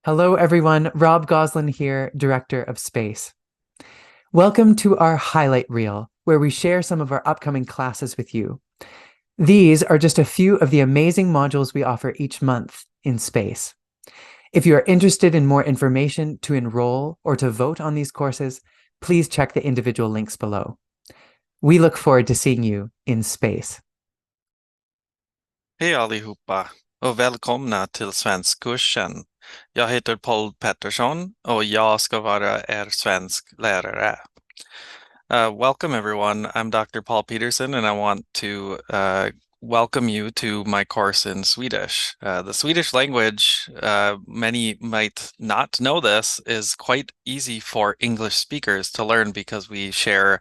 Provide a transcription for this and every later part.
Hello, everyone. Rob Goslin here, Director of Space. Welcome to our highlight reel, where we share some of our upcoming classes with you. These are just a few of the amazing modules we offer each month in space. If you are interested in more information to enroll or to vote on these courses, please check the individual links below. We look forward to seeing you in space. Hej allihopa och välkomna till svenskkursen. Jag heter Peterson och jag ska vara svensk lärare. Welcome everyone. I'm Dr. Paul Peterson and I want to welcome you to my course in Swedish. The Swedish language, many might not know this, is quite easy for English speakers to learn because we share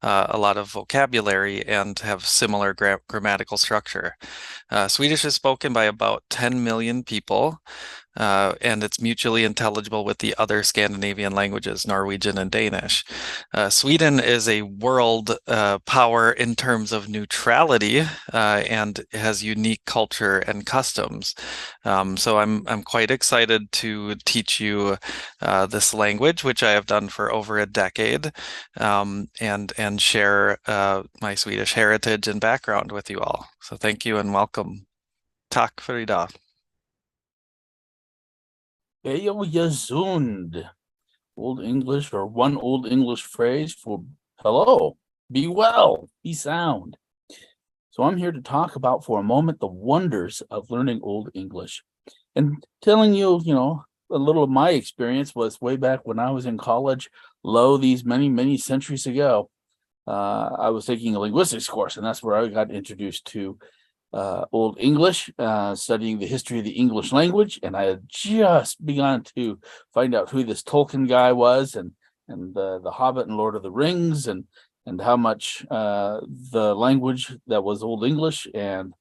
a lot of vocabulary and have similar grammatical structure. Swedish is spoken by about 10 million people, and it's mutually intelligible with the other Scandinavian languages, Norwegian and Danish. Sweden is a world power in terms of neutrality and has unique culture and customs. So I'm quite excited to teach you this language, which I have done for over a decade, and share my Swedish heritage and background with you all. So thank you and welcome. Tack för idag. Hejo gesund. Old English, or one old English phrase for hello, be well, be sound. So I'm here to talk about for a moment the wonders of learning Old English. And telling you, a little of my experience was way back when I was in college, these many centuries ago. I was taking a linguistics course, and that's where I got introduced to Old English, studying the history of the English language, and I had just begun to find out who this Tolkien guy was, and the Hobbit and Lord of the Rings, and how much the language that was Old English and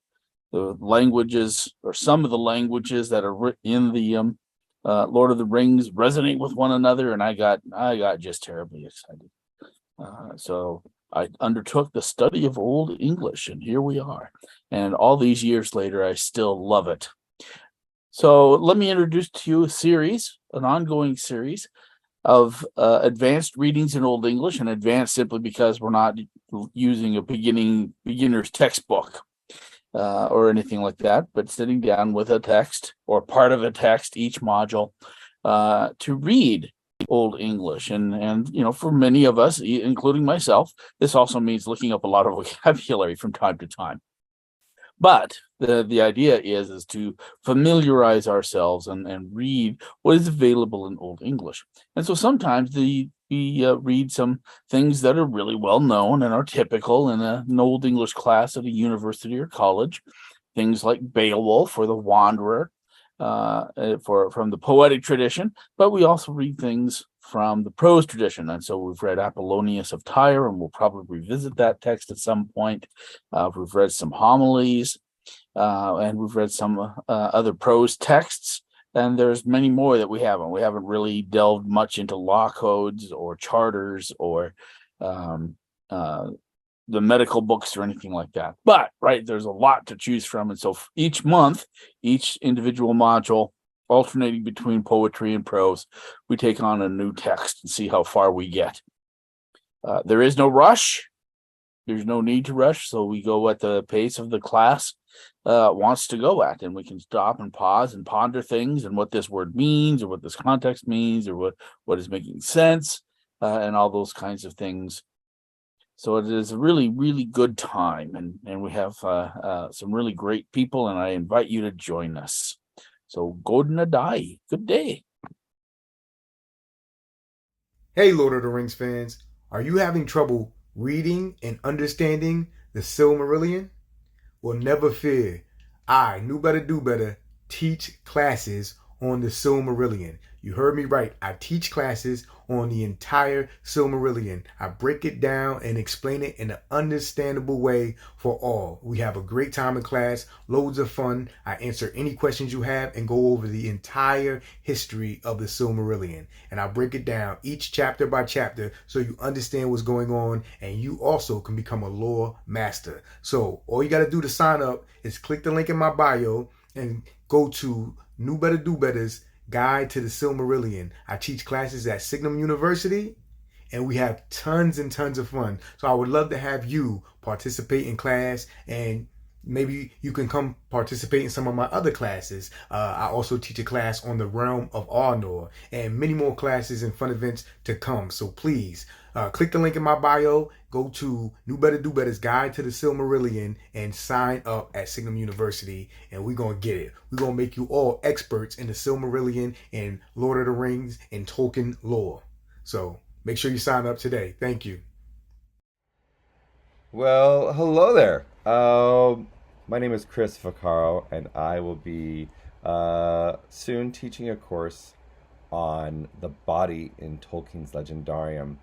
the languages, or some of the languages that are in the Lord of the Rings, resonate with one another, and I got just terribly excited. So I undertook the study of Old English, and here we are. And all these years later, I still love it. So let me introduce to you a series, an ongoing series of advanced readings in Old English, and advanced simply because we're not using a beginner's textbook or anything like that, but sitting down with a text or part of a text, each module, to read Old English. And for many of us, including myself, this also means looking up a lot of vocabulary from time to time. But the idea is to familiarize ourselves and read what is available in Old English. And so sometimes we read some things that are really well known and are typical in an Old English class at a university or college. Things like Beowulf or The Wanderer, from the poetic tradition, but we also read things from the prose tradition. And so we've read Apollonius of Tyre, and we'll probably revisit that text at some point. We've read some homilies, and we've read some other prose texts, and there's many more that we haven't. We haven't really delved much into law codes or charters or the medical books or anything like that. But there's a lot to choose from. And so each month, each individual module, alternating between poetry and prose, we take on a new text and see how far we get. There is no rush. There's no need to rush. So we go at the pace of the class wants to go at, and we can stop and pause and ponder things and what this word means, or what this context means, or what is making sense, and all those kinds of things. So it is a really, really good time, and we have some really great people, and I invite you to join us. So godna dag, good day. Hey, Lord of the Rings fans, are you having trouble reading and understanding the Silmarillion? Well, never fear. I, Knewbetta, teach classes on the Silmarillion. You heard me right. I teach classes on the entire Silmarillion. I break it down and explain it in an understandable way for all. We have a great time in class, loads of fun. I answer any questions you have and go over the entire history of the Silmarillion. And I break it down each chapter by chapter so you understand what's going on, and you also can become a lore master. So all you got to do to sign up is click the link in my bio and go to Knewbetta Guide to the Silmarillion. I teach classes at Signum University, and we have tons and tons of fun. So I would love to have you participate in class, and maybe you can come participate in some of my other classes. I also teach a class on the realm of Arnor, and many more classes and fun events to come. So please, click the link in my bio, go to Knewbetta Do Betta's Guide to the Silmarillion, and sign up at Signum University, and we're going to get it. We're going to make you all experts in the Silmarillion and Lord of the Rings and Tolkien lore. So make sure you sign up today. Thank you. Well, hello there. My name is Chris Vaccaro, and I will be soon teaching a course on the body in Tolkien's Legendarium.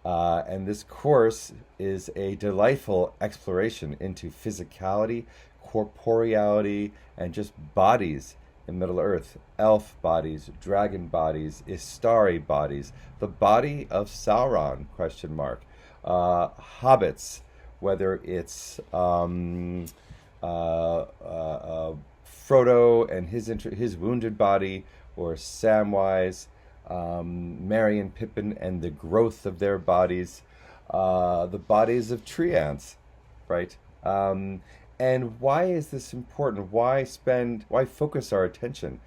And this course is a delightful exploration into physicality, corporeality, and just bodies in Middle-earth. Elf bodies, dragon bodies, Istari bodies, the body of Sauron, ? Hobbits, whether it's Frodo and his wounded body, or Samwise, Merry and Pippin and the growth of their bodies, the bodies of tree ants, right? And why is this important? Why focus our attention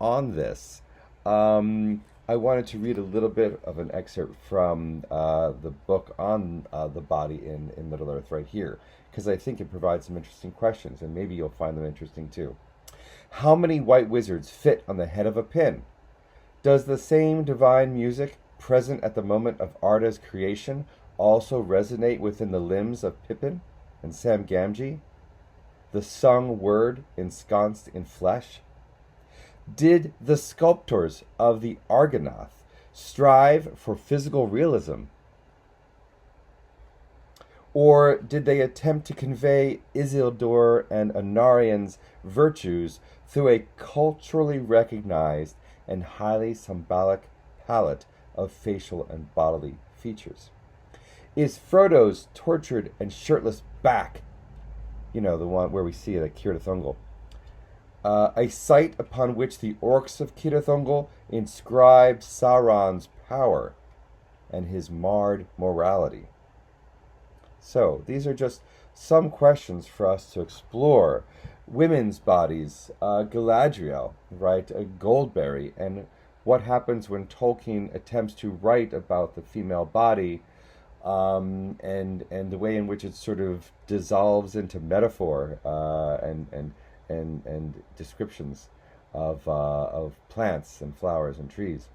on this? I wanted to read a little bit of an excerpt from the book on the body in Middle-earth right here, because I think it provides some interesting questions, and maybe you'll find them interesting too. How many white wizards fit on the head of a pin? Does the same divine music present at the moment of Arda's creation also resonate within the limbs of Pippin and Sam Gamgee, the sung word ensconced in flesh? Did the sculptors of the Argonath strive for physical realism? Or did they attempt to convey Isildur and Anarian's virtues through a culturally recognized and highly symbolic palette of facial and bodily features? Is Frodo's tortured and shirtless back, the one where we see it at Cirith Ungol, a site upon which the orcs of Cirith Ungol inscribed Sauron's power and his marred morality? So, these are just some questions for us to explore. Women's bodies, Galadriel, right, Goldberry, and what happens when Tolkien attempts to write about the female body, and the way in which it sort of dissolves into metaphor and descriptions of plants and flowers and trees.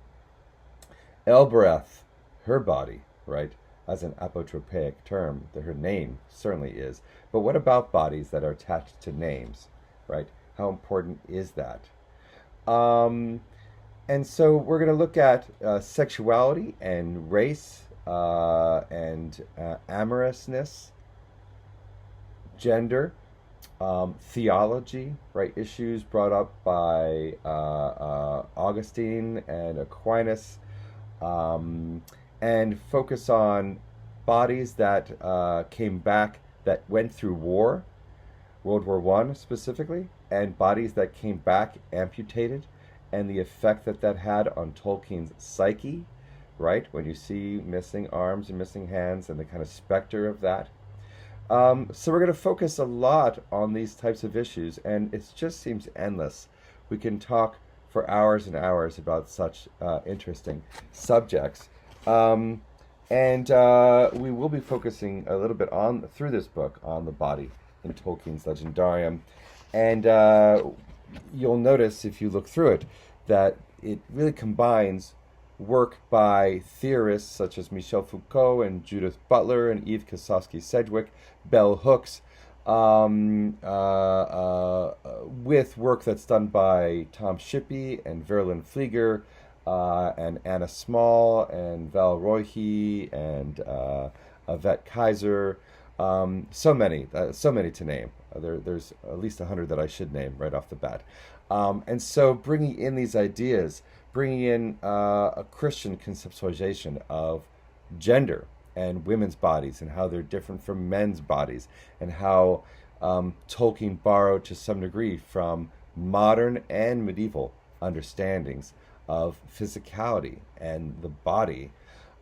Elbereth, her body, right, as an apotropaic term, her name certainly is. But what about bodies that are attached to names, right? How important is that? And so we're going to look at sexuality and race and amorousness, gender, theology, right? Issues brought up by Augustine and Aquinas, and focus on bodies that came back, that went through war, World War I specifically, and bodies that came back amputated, and the effect that had on Tolkien's psyche, right? When you see missing arms and missing hands and the kind of specter of that. So we're going to focus a lot on these types of issues, and it just seems endless. We can talk for hours and hours about such interesting subjects. And we will be focusing a little bit through this book on the body in Tolkien's Legendarium. And you'll notice, if you look through it, that it really combines work by theorists such as Michel Foucault and Judith Butler and Eve Kosofsky-Sedgwick, Bell Hooks, with work that's done by Tom Shippey and Verlyn Flieger, and Anna Small and Val Roihe and Yvette Kaiser. So many to name. There's at least 100 that I should name right off the bat. And so bringing in these ideas, bringing in a Christian conceptualization of gender and women's bodies and how they're different from men's bodies, and how Tolkien borrowed to some degree from modern and medieval understandings of physicality and the body,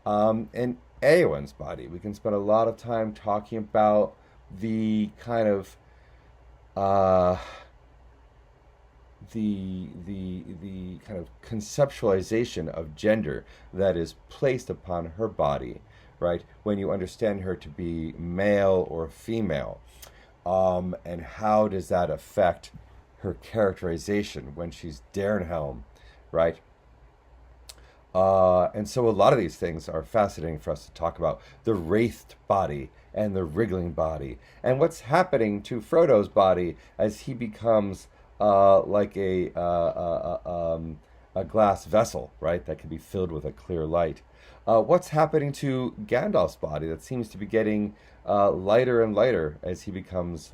and Eowyn's body. We can spend a lot of time talking about the kind of the kind of conceptualization of gender that is placed upon her body, right? When you understand her to be male or female, and how does that affect her characterization when she's Darenhelm, right? And so a lot of these things are fascinating for us to talk about. The wraithed body and the wriggling body, and what's happening to Frodo's body as he becomes like a glass vessel, right, that can be filled with a clear light. What's happening to Gandalf's body that seems to be getting lighter and lighter as he becomes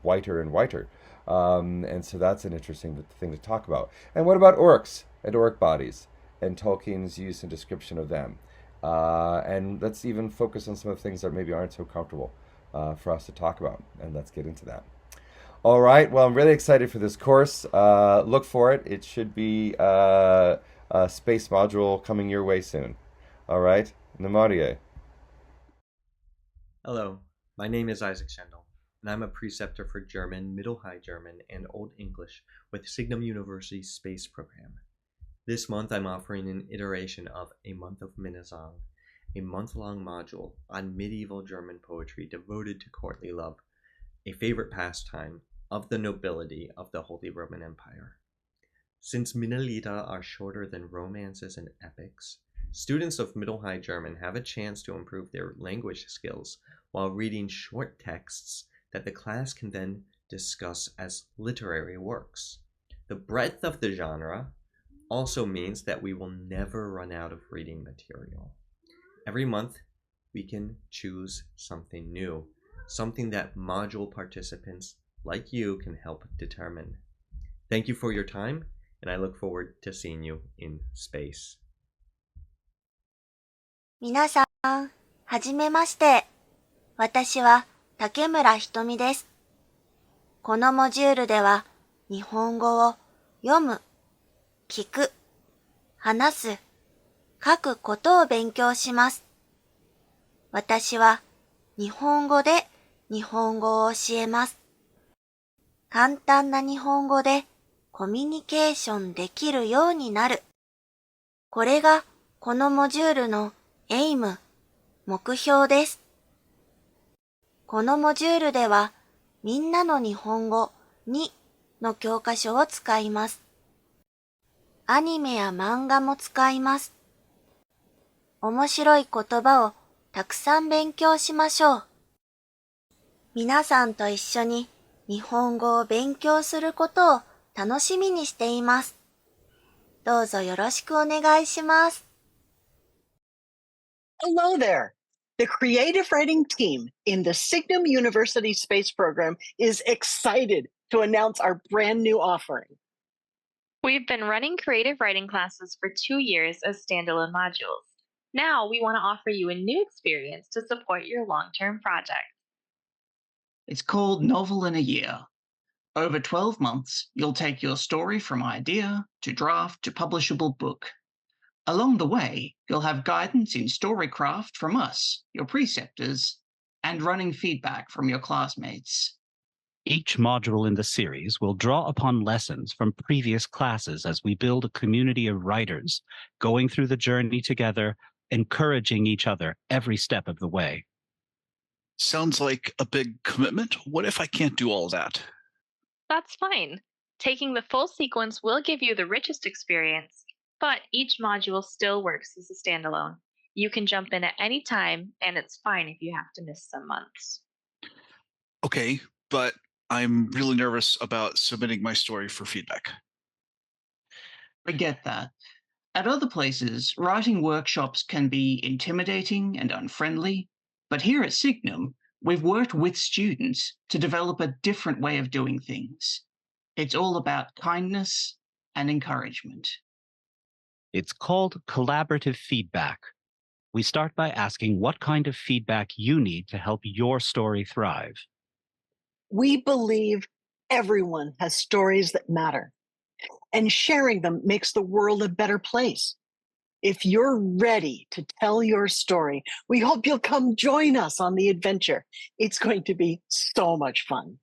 whiter and whiter. And so that's an interesting thing to talk about. And what about orcs and orc bodies and Tolkien's use and description of them? And let's even focus on some of the things that maybe aren't so comfortable for us to talk about. And let's get into that. All right. Well, I'm really excited for this course. Look for it. It should be a space module coming your way soon. All right. Namarie. Hello, my name is Isaac Schendel, and I'm a preceptor for German, Middle High German, and Old English with Signum University's space program. This month I'm offering an iteration of A Month of Minnesang, a month-long module on medieval German poetry devoted to courtly love, a favorite pastime of the nobility of the Holy Roman Empire. Since Minnelieder are shorter than romances and epics, students of Middle High German have a chance to improve their language skills while reading short texts that the class can then discuss as literary works. The breadth of the genre also means that we will never run out of reading material. Every month, we can choose something new, something that module participants like you can help determine. Thank you for your time, and I look forward to seeing you in space. 皆さん、はじめまして。私は竹村ひとみです。このモジュールでは、日本語を読む、聞く、話す、書くことを勉強します。私は日本語で日本語を教えます。簡単な日本語でコミュニケーションできるようになる。これがこのモジュールのエイム、目標です。このモジュールでは、みんなの日本語2の教科書を使います。アニメや漫画も使います。面白い言葉をたくさん勉強しましょう。皆さんと一緒に日本語を勉強することを楽しみにしています。どうぞよろしくお願いします。Hello there. The creative writing team in the Signum University Space Program is excited to announce our brand new offering. We've been running creative writing classes for 2 years as standalone modules. Now we want to offer you a new experience to support your long-term project. It's called Novel in a Year. Over 12 months, you'll take your story from idea to draft to publishable book. Along the way, you'll have guidance in storycraft from us, your preceptors, and running feedback from your classmates. Each module in the series will draw upon lessons from previous classes as we build a community of writers, going through the journey together, encouraging each other every step of the way. Sounds like a big commitment. What if I can't do all that? That's fine. Taking the full sequence will give you the richest experience, but each module still works as a standalone. You can jump in at any time, and it's fine if you have to miss some months. Okay, but I'm really nervous about submitting my story for feedback. I get that. At other places, writing workshops can be intimidating and unfriendly, but here at Signum, we've worked with students to develop a different way of doing things. It's all about kindness and encouragement. It's called collaborative feedback. We start by asking what kind of feedback you need to help your story thrive. We believe everyone has stories that matter. and sharing them makes the world a better place. If you're ready to tell your story, we hope you'll come join us on the adventure. It's going to be so much fun.